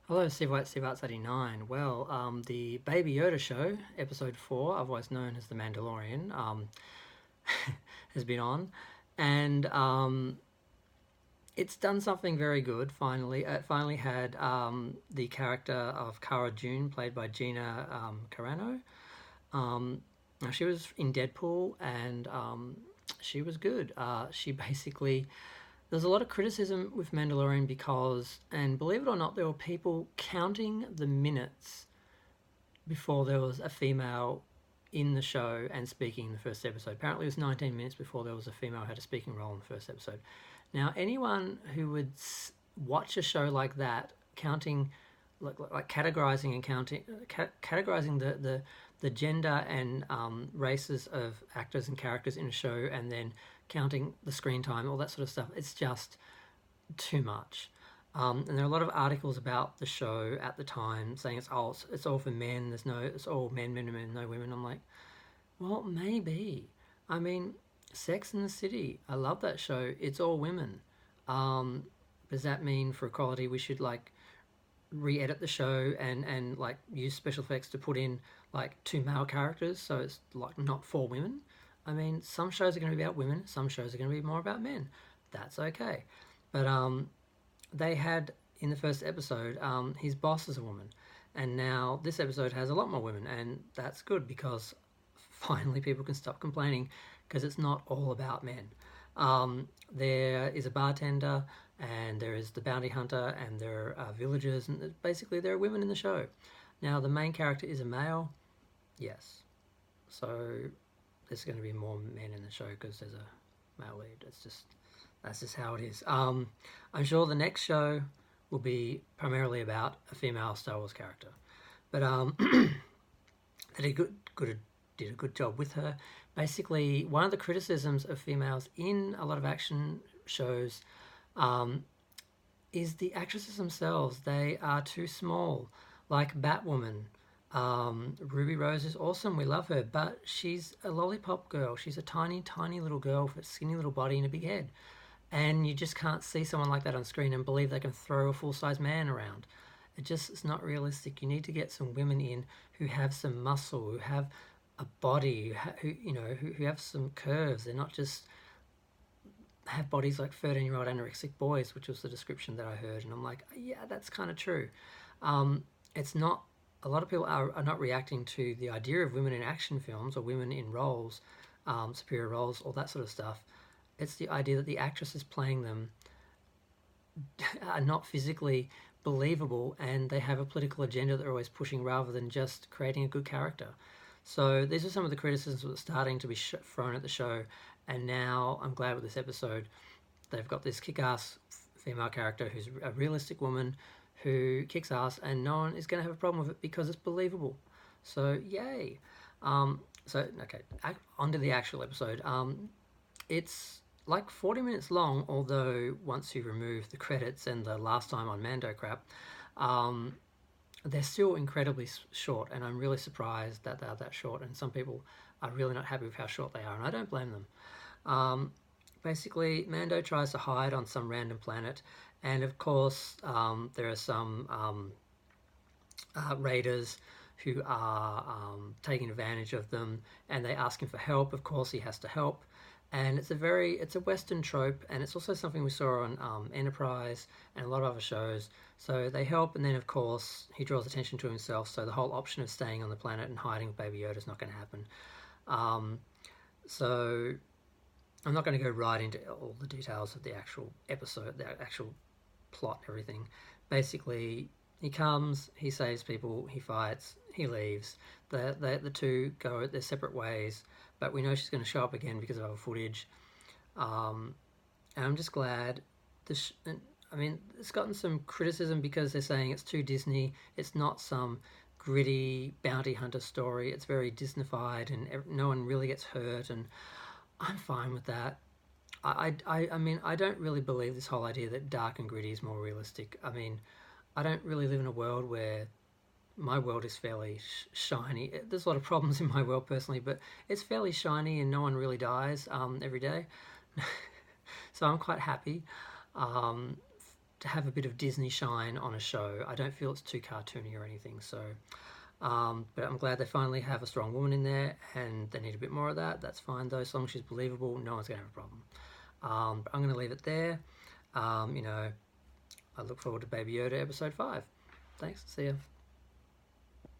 Hello, Steve White, Steve Arts 89. Well, the Baby Yoda show, episode 4, otherwise known as The Mandalorian, has been on. And it's done something very good, finally. It finally had the character of Cara Dune, played by Gina Carano. Now, she was in Deadpool, and she was good. She basically there's a lot of criticism with Mandalorian because, and believe it or not, there were people counting the minutes before there was a female in the show and speaking in the first episode. Apparently, it was 19 minutes before there was a female who had a speaking role in the first episode. Now, anyone who would watch a show like that, counting, like categorizing and counting, categorizing the gender and races of actors and characters in a show, and then counting the screen time, all that sort of stuff, it's just too much. And there are a lot of articles about the show at the time saying it's all for men. It's all men, no women. I'm like, well, maybe. I mean, Sex in the City. I love that show. It's all women. Um, does that mean for equality we should like re-edit the show and like use special effects to put in like two male characters so it's like not for women? I mean, some shows are going to be about women. Some shows are going to be more about men. That's okay. But they had in the first episode, his boss is a woman, and now this episode has a lot more women, and that's good because finally people can stop complaining because it's not all about men. There is a bartender, and there is the bounty hunter, and there are villagers, and basically there are women in the show. Now the main character is a male, yes, so there's going to be more men in the show because there's a male lead. That's just how it is. I'm sure the next show will be primarily about a female Star Wars character, but they did a good job with her. Basically, one of the criticisms of females in a lot of action shows um, is the actresses themselves. They are too small, like Batwoman. Ruby Rose is awesome. We love her, but she's a lollipop girl. She's a tiny, tiny little girl with a skinny little body and a big head. And you just can't see someone like that on screen and believe they can throw a full-size man around. It's not realistic. You need to get some women in who have some muscle, who have a body, who have some curves. They're not just have bodies like 13-year-old anorexic boys, which was the description that I heard. And I'm like, yeah, that's kind of true. It's not, a lot of people are not reacting to the idea of women in action films or women in roles, superior roles, all that sort of stuff. It's the idea that the actresses playing them are not physically believable and they have a political agenda that they're always pushing rather than just creating a good character. So these are some of the criticisms that are starting to be thrown at the show, and now I'm glad with this episode they've got this kick-ass female character who's a realistic woman who kicks ass, and no one is going to have a problem with it because it's believable. So yay! So okay, on to the actual episode. It's like 40 minutes long, although once you remove the credits and the last time on Mando crap, um, they're still incredibly short, and I'm really surprised that they're that short, and some people are really not happy with how short they are, and I don't blame them. Basically, Mando tries to hide on some random planet, and of course, there are some raiders who are taking advantage of them, and they ask him for help. Of course, he has to help, and it's a Western trope, and it's also something we saw on Enterprise and a lot of other shows. So they help, and then of course he draws attention to himself. So the whole option of staying on the planet and hiding with Baby Yoda is not going to happen. So I'm not going to go right into all the details of the actual episode, the actual plot, and everything. Basically, he comes, he saves people, he fights, he leaves. The two go their separate ways, but we know she's going to show up again because of our footage. And I'm just glad. I mean, it's gotten some criticism because they're saying it's too Disney. It's not some gritty bounty hunter story. It's very Disneyfied, and no one really gets hurt. And I'm fine with that. I mean, I don't really believe this whole idea that dark and gritty is more realistic. I mean, I don't really live in a world where my world is fairly shiny. There's a lot of problems in my world personally, but it's fairly shiny and no one really dies every day. So I'm quite happy to have a bit of Disney shine on a show. I don't feel it's too cartoony or anything. So, but I'm glad they finally have a strong woman in there, and they need a bit more of that. That's fine though, as long as she's believable, no one's gonna have a problem. But I'm gonna leave it there. You know, I look forward to Baby Yoda episode 5. Thanks. See ya.